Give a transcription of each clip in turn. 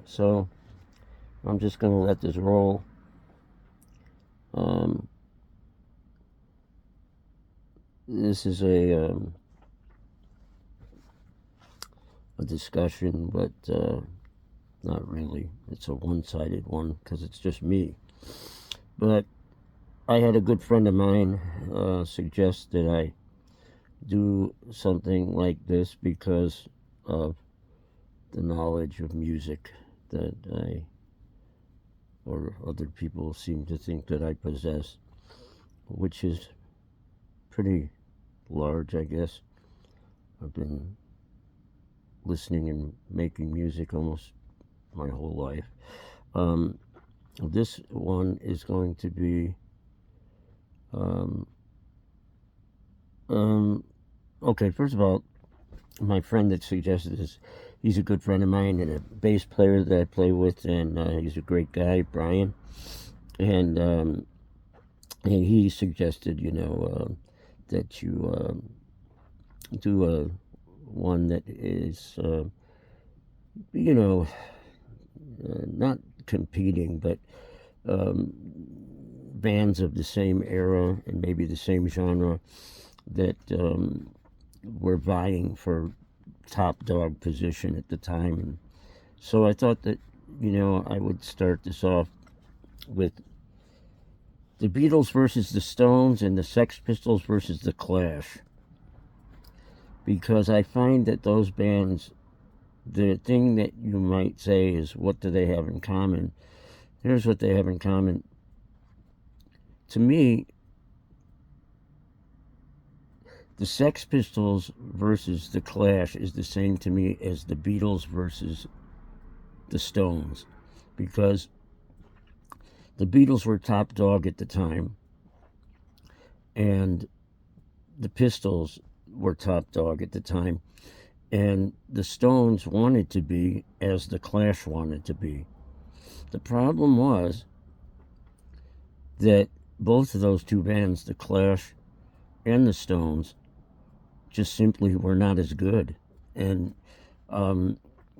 So I'm just going to let this roll. This is a discussion, but not really. It's a one-sided one because it's just me. But I had a good friend of mine suggest that I do something like this because of the knowledge of music that I, or other people seem to think that I possess, which is pretty large, I guess. I've been listening and making music almost my whole life. This one is going to be okay, first of all, my friend that suggested this, he's a good friend of mine and a bass player that I play with, and he's a great guy, Brian. And he suggested, that you do one that is, not competing, but bands of the same era and maybe the same genre that were vying for top dog position at the time. And so I thought that, I would start this off with the Beatles versus the Stones and the Sex Pistols versus the Clash, because I find that those bands, the thing that you might say is, what do they have in common? Here's what they have in common. To me, the Sex Pistols versus the Clash is the same to me as the Beatles versus the Stones, because the Beatles were top dog at the time, and the Pistols were top dog at the time, and the Stones wanted to be as the Clash wanted to be. The problem was that both of those two bands, the Clash and the Stones, just simply were not as good. And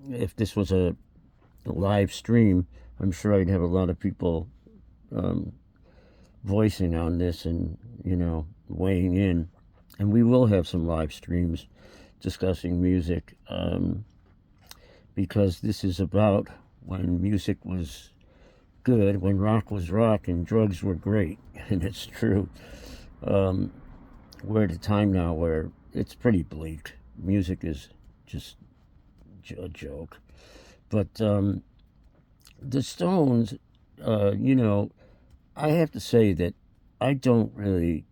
if this was a live stream, I'm sure I'd have a lot of people voicing on this and, weighing in. And we will have some live streams discussing music, because this is about when music was good, when rock was rock and drugs were great. And it's true. We're at a time now where it's pretty bleak. Music is just a joke. But the Stones, I have to say that I don't really,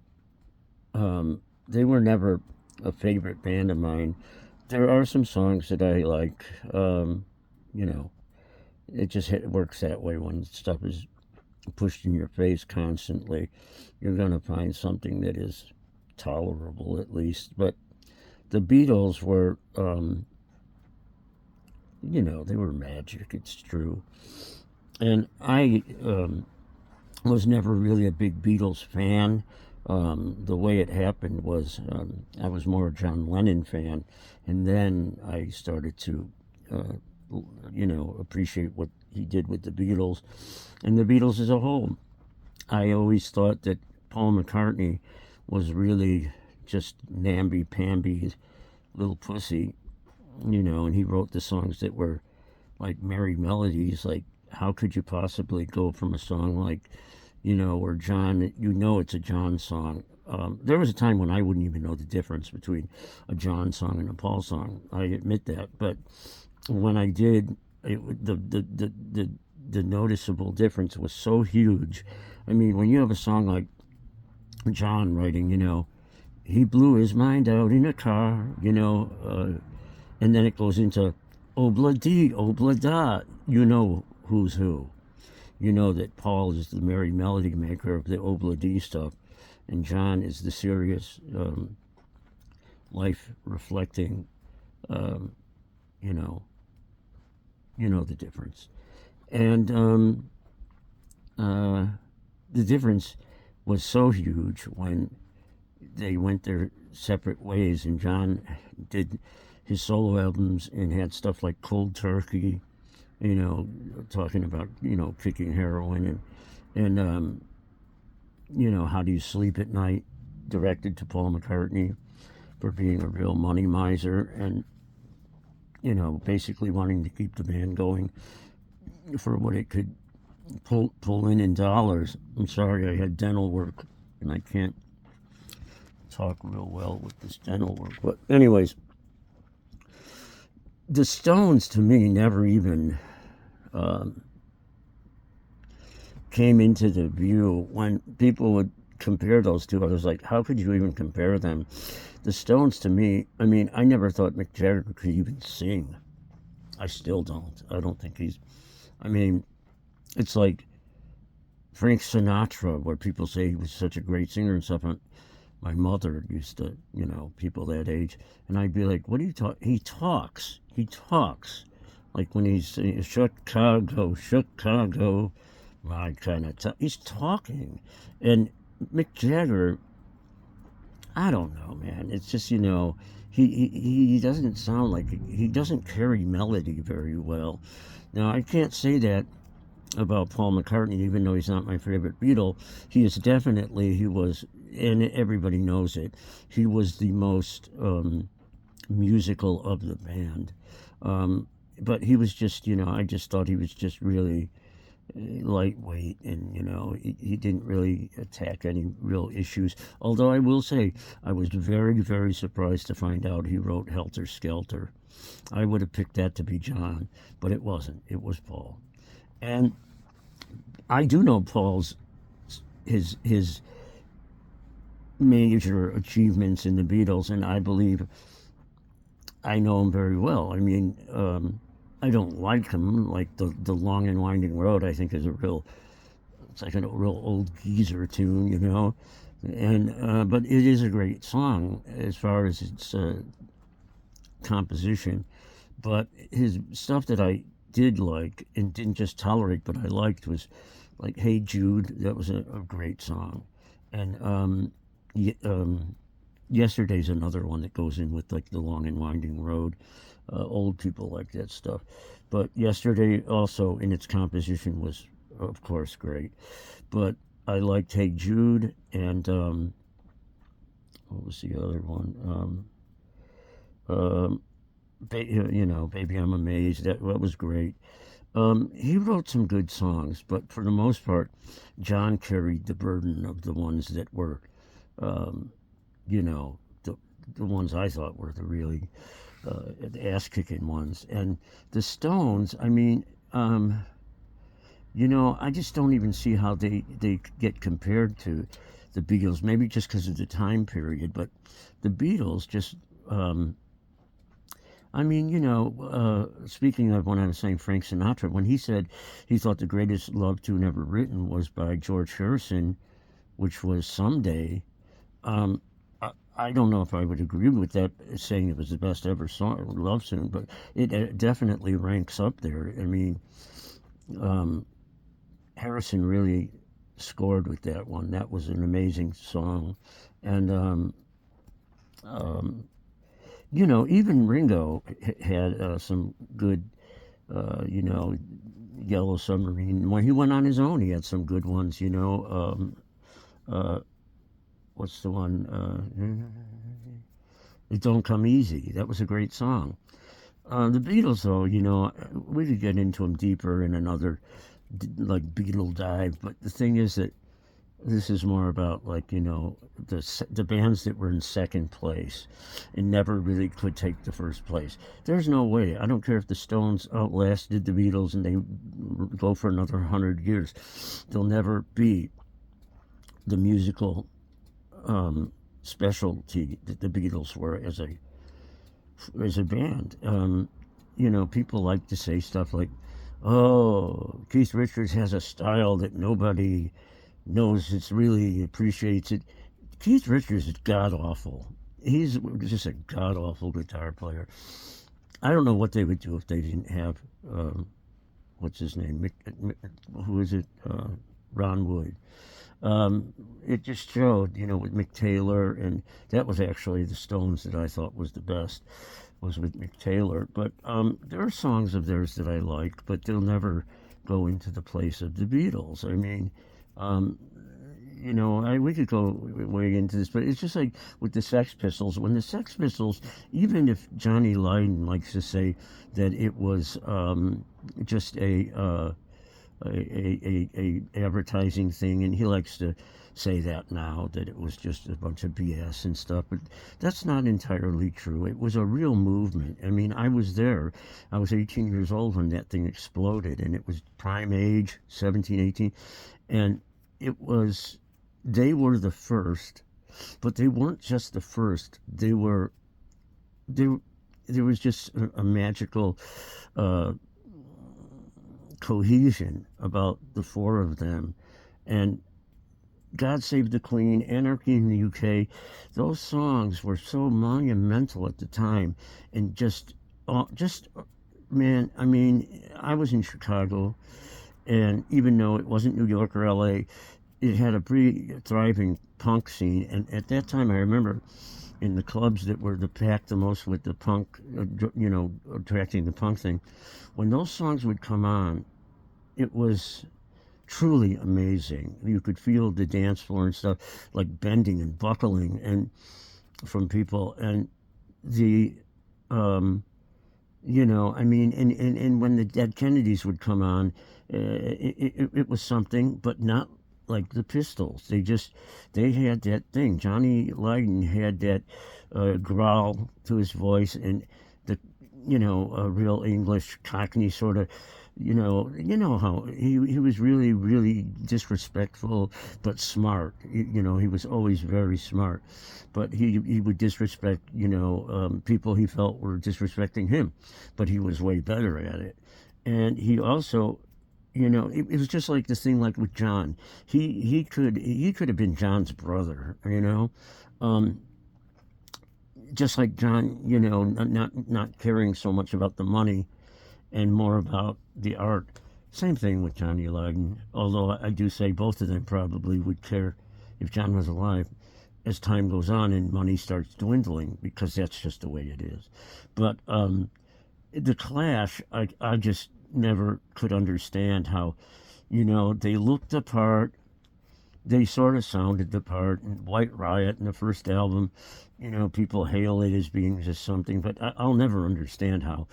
they were never a favorite band of mine. There are some songs that I like, it just works that way when stuff is pushed in your face constantly. You're going to find something that is tolerable, at least. But the Beatles were, they were magic, it's true. And I was never really a big Beatles fan. The way it happened was I was more a John Lennon fan, and then I started to, appreciate what he did with the Beatles and the Beatles as a whole. I always thought that Paul McCartney was really just namby-pamby little pussy, and he wrote the songs that were like merry melodies. Like, how could you possibly go from a song like, or John, it's a John song. There was a time when I wouldn't even know the difference between a John song and a Paul song. I admit that, but when I did, the noticeable difference was so huge. I mean, when you have a song like John writing, he blew his mind out in a car, and then it goes into obla-dee, obla-da, who's who. You know that Paul is the merry melody maker of the obla-dee stuff, and John is the serious, life-reflecting, the difference. And the difference was so huge when they went their separate ways, and John did his solo albums and had stuff like Cold Turkey, you know, talking about, you know, kicking heroin and you know, How Do You Sleep at Night, directed to Paul McCartney for being a real money miser and, you know, basically wanting to keep the band going for what it could pull in dollars. I'm sorry, I had dental work and I can't talk real well with this dental work. But anyways, the Stones to me never even came into the view. When people would compare those two, I was like, how could you even compare them? The Stones to me, I mean, I never thought Mick Jagger could even sing. I still don't. I don't think he's, I mean, it's like Frank Sinatra, where people say he was such a great singer and stuff. My mother used to, you know, people that age, and I'd be like, what are you talking? He talks. Like when he's saying, Chicago, Chicago, my kind of he's talking. And Mick Jagger, I don't know, man. It's just, you know, he doesn't sound like, he doesn't carry melody very well. Now, I can't say that about Paul McCartney, even though he's not my favorite Beatle. He is definitely, he was, and everybody knows it, he was the most musical of the band. But he was just, you know, I just thought he was just really lightweight, and you know, he didn't really attack any real issues. Although I will say, I was very, very surprised to find out he wrote Helter Skelter. I would have picked that to be John, but it wasn't. It was Paul. And I do know Paul's his major achievements in the Beatles, and I believe I know him very well. I mean, I don't like him. Like the Long and Winding Road, I think is it's like a real old geezer tune, you know. And but it is a great song as far as its composition. But his stuff that I did like and didn't just tolerate, but I liked, was like Hey Jude. That was a great song. And Yesterday's another one that goes in with like the Long and Winding Road. Old people like that stuff. But Yesterday also in its composition was, of course, great. But I liked Hey Jude, and what was the other one? You know, Baby I'm Amazed. That was great. He wrote some good songs, but for the most part, John carried the burden of the ones that were, you know, the ones I thought were the really ass-kicking ones. And the Stones, I mean, you know, I just don't even see how they get compared to the Beatles. Maybe just because of the time period, but the Beatles just. I mean, you know, speaking of when I was saying Frank Sinatra, when he said he thought the greatest love tune ever written was by George Harrison, which was Someday, I don't know if I would agree with that, saying it was the best ever song, love tune, but it definitely ranks up there. I mean, Harrison really scored with that one. That was an amazing song. And, you know, even Ringo had some good, you know, Yellow Submarine. When he went on his own, he had some good ones, you know. What's the one? It Don't Come Easy. That was a great song. The Beatles, though, you know, we could get into them deeper in another, like, Beatle dive. But the thing is that this is more about, like, you know, the bands that were in second place and never really could take the first place. There's no way. I don't care if the Stones outlasted the Beatles and they go for another 100 years. They'll never be the musical specialty that the Beatles were as a band. You know, people like to say stuff like, "Oh, Keith Richards has a style that nobody knows it's really appreciates it." Keith Richards is god awful. He's just a god awful guitar player. I don't know what they would do if they didn't have what's his name? Who is it? Ron Wood. It just showed, you know, with Mick Taylor, and that was actually the Stones that I thought was the best. was with Mick Taylor. But there are songs of theirs that I like, but they'll never go into the place of the Beatles. I mean, um, we could go way into this, but it's just like with the Sex Pistols. When the Sex Pistols, even if Johnny Lydon likes to say that it was just a advertising thing, and he likes to say that now, that it was just a bunch of BS and stuff, but that's not entirely true. It was a real movement. I mean, I was there. I was 18 years old when that thing exploded, and it was prime age, 17, 18, and they were the first, but they weren't just the first. There was just a magical cohesion about the four of them. And God Save the Queen, Anarchy in the UK, those songs were so monumental at the time. And man, I mean, I was in Chicago, and even though it wasn't New York or LA, it had a pretty thriving punk scene. And at that time, I remember in the clubs that were packed the most with the punk, attracting the punk thing, when those songs would come on, it was truly amazing. You could feel the dance floor and stuff, like bending and buckling and from people. And the, I mean, and when the Dead Kennedys would come on, it was something, but not like the Pistols. They had that thing. Johnny Lydon had that growl to his voice, and the, a real English Cockney sort of, you know how he was really, really disrespectful, but smart. He was always very smart, but he would disrespect, people he felt were disrespecting him, but he was way better at it. And he also, it was just like this thing, like with John. He could have been John's brother, just like John, not caring so much about the money and more about the art. Same thing with Johnny Lydon, although I do say both of them probably would care if John was alive as time goes on and money starts dwindling, because that's just the way it is. But the Clash, I just never could understand how, they looked the part, they sort of sounded the part. In White Riot in the first album, people hail it as being just something, but I'll never understand how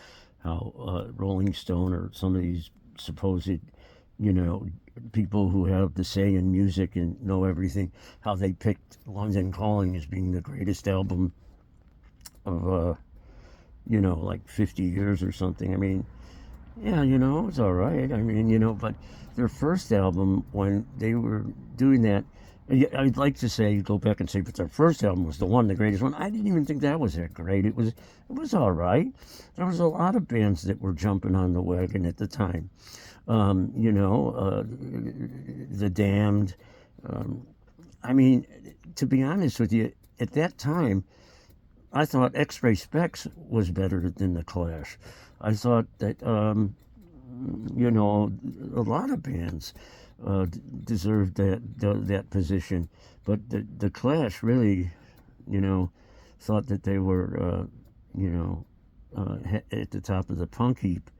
Rolling Stone or some of these supposed, people who have the say in music and know everything, how they picked London Calling as being the greatest album of, like 50 years or something. I mean, yeah, it's all right. I mean, but their first album, when they were doing that, I'd like to say, go back and say, but their first album was the greatest one. I didn't even think that was that great. It was all right. There was a lot of bands that were jumping on the wagon at the time. The Damned. I mean, to be honest with you, at that time, I thought X-Ray Specs was better than the Clash. I thought that, a lot of bands deserved that position, but the Clash really, thought that they were, at the top of the punk heap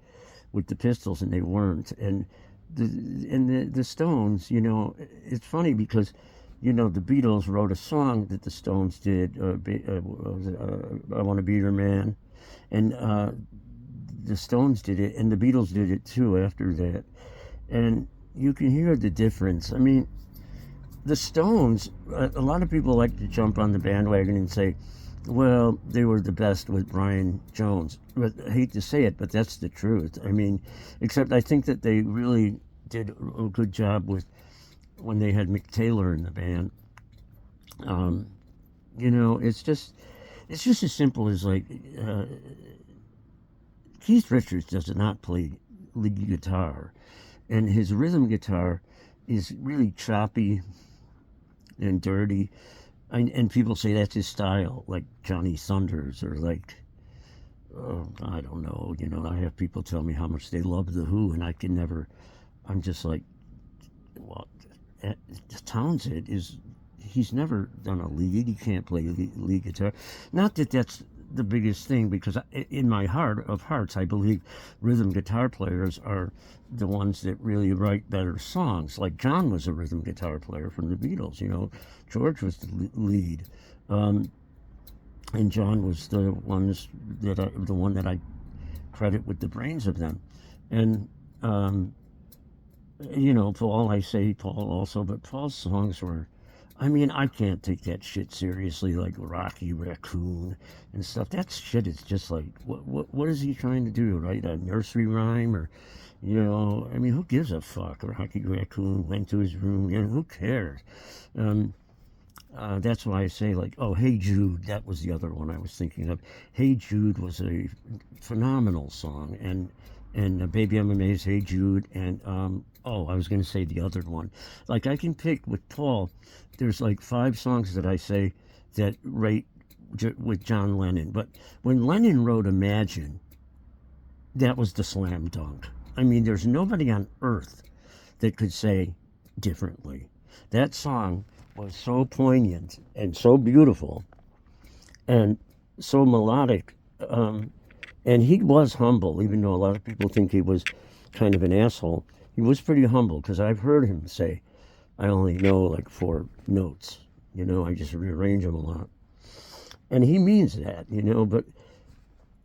with the Pistols, and they weren't. And the Stones, it's funny because, the Beatles wrote a song that the Stones did, I Want to Be Your Man, and the Stones did it, and the Beatles did it too after that. And you can hear the difference. I mean, the Stones, a lot of people like to jump on the bandwagon and say, well, they were the best with Brian Jones. But I hate to say it, but that's the truth. I mean, except I think that they really did a good job with when they had Mick Taylor in the band. It's just as simple as like, Keith Richards does not play lead guitar, and his rhythm guitar is really choppy and dirty, and people say that's his style, like Johnny Thunders, or like, I don't know, I have people tell me how much they love The Who, and I'm just like, well, Townsend he's never done a lead, he can't play lead guitar. Not that that's the biggest thing, because in my heart of hearts, I believe rhythm guitar players are the ones that really write better songs. Like John was a rhythm guitar player from the Beatles, you know. George was the lead, and John was the one that I credit with the brains of them. And you know, Paul, I say Paul also, but Paul's songs were, I mean, I can't take that shit seriously, like Rocky Raccoon and stuff. That shit is just like, what is he trying to do, right? A nursery rhyme, or, you know, I mean, who gives a fuck? Rocky Raccoon went to his room, you know, who cares? That's why I say, like, oh, Hey Jude, that was the other one I was thinking of. Hey Jude was a phenomenal song, and Baby I'm Amazed, Hey Jude, and I was going to say the other one. Like, I can pick with Paul, there's like 5 songs that I say that rate with John Lennon. But when Lennon wrote Imagine, that was the slam dunk. I mean, there's nobody on earth that could say differently. That song was so poignant and so beautiful and so melodic. And he was humble, even though a lot of people think he was kind of an asshole. He was pretty humble, because I've heard him say, I only know like 4 notes. You know, I just rearrange them a lot. And he means that, you know, but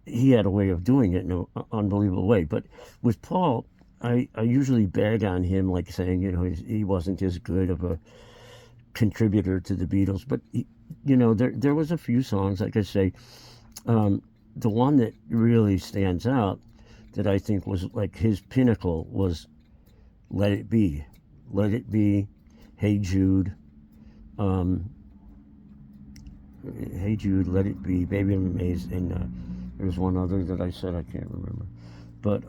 he had a way of doing it in an unbelievable way. But with Paul, I usually bag on him, like saying, you know, he wasn't as good of a contributor to the Beatles. But, you know, there was a few songs, like I say, the one that really stands out that I think was like his pinnacle was Let It Be. Let It Be, Hey Jude, Hey Jude, Let It Be, Baby I'm Amazed, and there's one other that I said I can't remember. But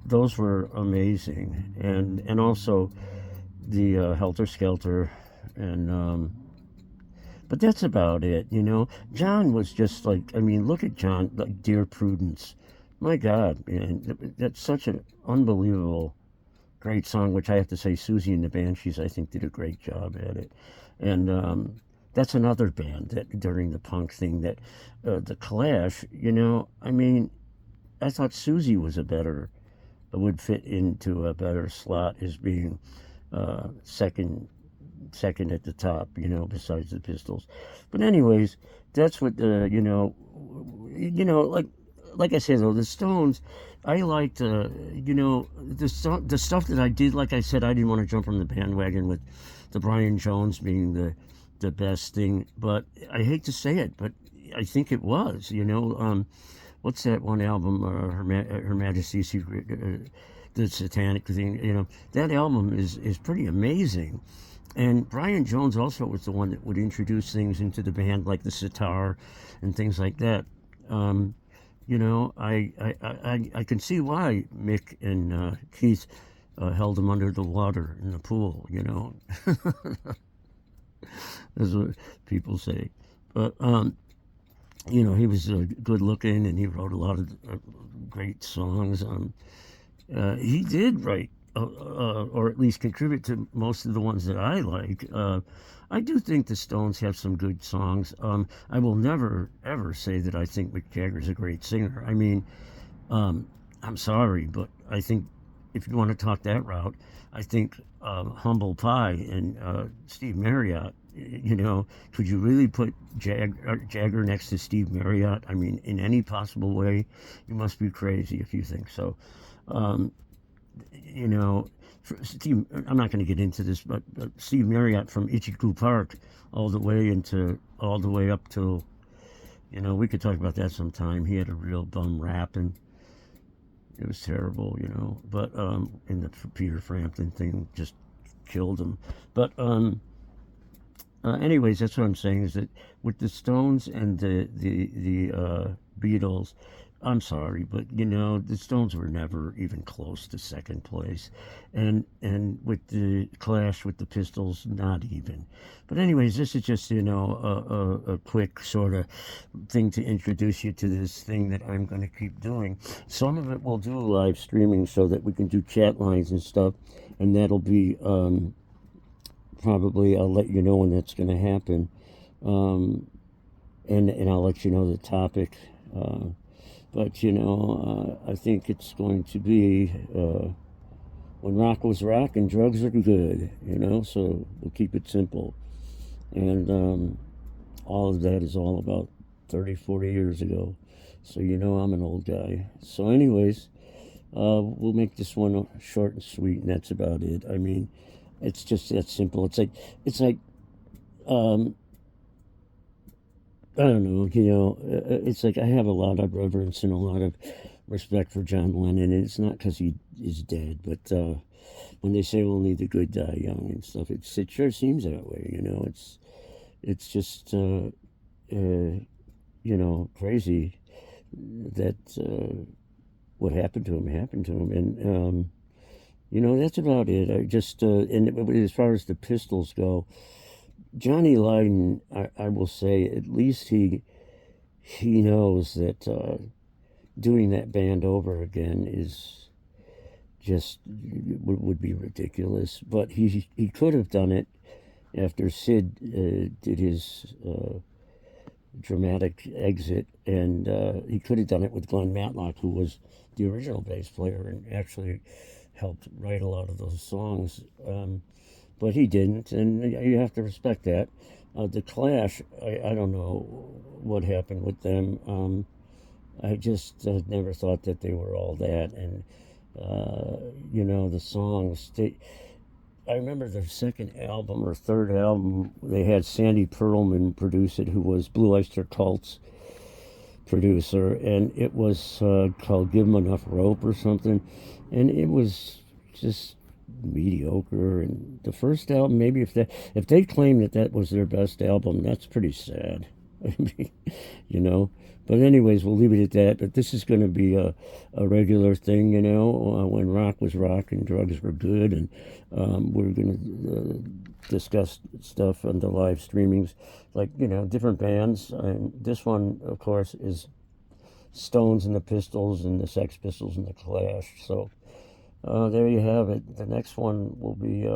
those were amazing. And also the Helter Skelter, and but that's about it, you know. John was just like, I mean, look at John, like Dear Prudence. My God, man, that's such an unbelievable, great song, which I have to say Susie and the Banshees, I think, did a great job at it. And that's another band that during the punk thing that, the Clash, you know, I mean, I thought Susie was would fit into a better slot as being second at the top, you know, besides the Pistols. But anyways, that's what you know, like I said though, the Stones, I liked, you know, the stuff that I did. Like I said, I didn't want to jump on the bandwagon with the Brian Jones being the best thing, but I hate to say it, but I think it was, you know. What's that one album, Her Majesty's Secret, the Satanic thing, you know, that album is pretty amazing. And Brian Jones also was the one that would introduce things into the band, like the sitar and things like that. You know, I can see why Mick and Keith held him under the water in the pool, you know. That's what people say. But, you know, he was good looking, and he wrote a lot of great songs. He did write, or at least contribute to most of the ones that I like. I do think the Stones have some good songs. I will never, ever say that I think Mick Jagger's a great singer. I mean, I'm sorry, but I think if you want to talk that route, I think Humble Pie and Steve Marriott, you know, could you really put Jagger next to Steve Marriott? I mean, in any possible way? You must be crazy if you think so. You know, Steve, I'm not going to get into this, but Steve Marriott from Ichiku Park all the way up to, you know, we could talk about that sometime. He had a real bum rap, and it was terrible, you know. But and the Peter Frampton thing just killed him. But anyways, that's what I'm saying, is that with the Stones and the Beatles, I'm sorry, but you know, the Stones were never even close to second place, and with the Clash with the Pistols, not even. But anyways, this is just, you know, a quick sort of thing to introduce you to this thing that I'm going to keep doing. Some of it we'll do live streaming so that we can do chat lines and stuff, and that'll be probably, I'll let you know when that's going to happen. and I'll let you know the topic. But you know, I think it's going to be when rock was rock and drugs are good. You know, so we'll keep it simple. And all of that is all about 30, 40 years ago. So you know I'm an old guy. So anyways, we'll make this one short and sweet, and that's about it. I mean, it's just that simple. It's like I don't know, you know, it's like I have a lot of reverence and a lot of respect for John Lennon, and it's not because he is dead, but when they say only the good die young and stuff, it sure seems that way, you know. It's just you know, crazy that what happened to him, and you know, that's about it. I just and as far as the Pistols go, Johnny Lydon, I will say, at least he knows that doing that band over again is just would be ridiculous. But he could have done it after Sid did his dramatic exit, and he could have done it with Glenn Matlock, who was the original bass player and actually helped write a lot of those songs. But he didn't, and you have to respect that. The Clash, I don't know what happened with them. I just never thought that they were all that. And, you know, the songs, I remember their second album or third album, they had Sandy Pearlman produce it, who was Blue Oyster Cult's producer, and it was called Give 'Em Enough Rope or something, and it was just mediocre. And the first album, maybe if they claim that was their best album, that's pretty sad. I mean, you know. But anyways, we'll leave it at that. But this is going to be a regular thing, you know, when rock was rock and drugs were good, and we're going to discuss stuff on the live streamings, like, you know, different bands. And this one, of course, is Stones and the Pistols and the Sex Pistols and the Clash. So there you have it. The next one will be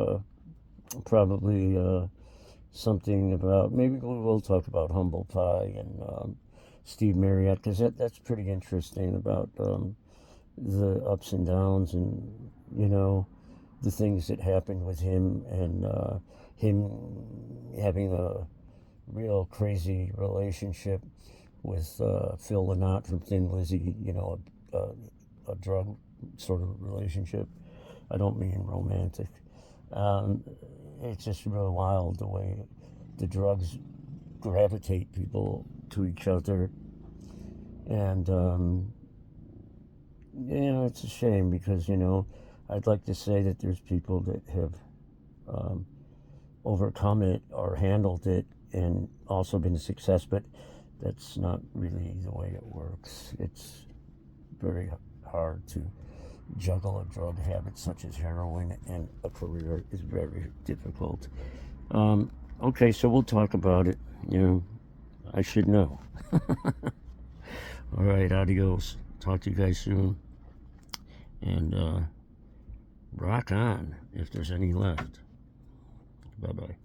probably something about, maybe we'll talk about Humble Pie and Steve Marriott, because that's pretty interesting about the ups and downs, and, you know, the things that happened with him, and him having a real crazy relationship with Phil Lynott from Thin Lizzy, you know, a drug sort of relationship. I don't mean romantic. It's just real wild the way the drugs gravitate people to each other. And you know, it's a shame, because, you know, I'd like to say that there's people that have overcome it or handled it and also been a success, but that's not really the way it works. It's very hard to juggle a drug habit such as heroin, and a career is very difficult. Okay, so we'll talk about it. You know, I should know. All right, adios. Talk to you guys soon. And rock on, if there's any left. Bye-bye.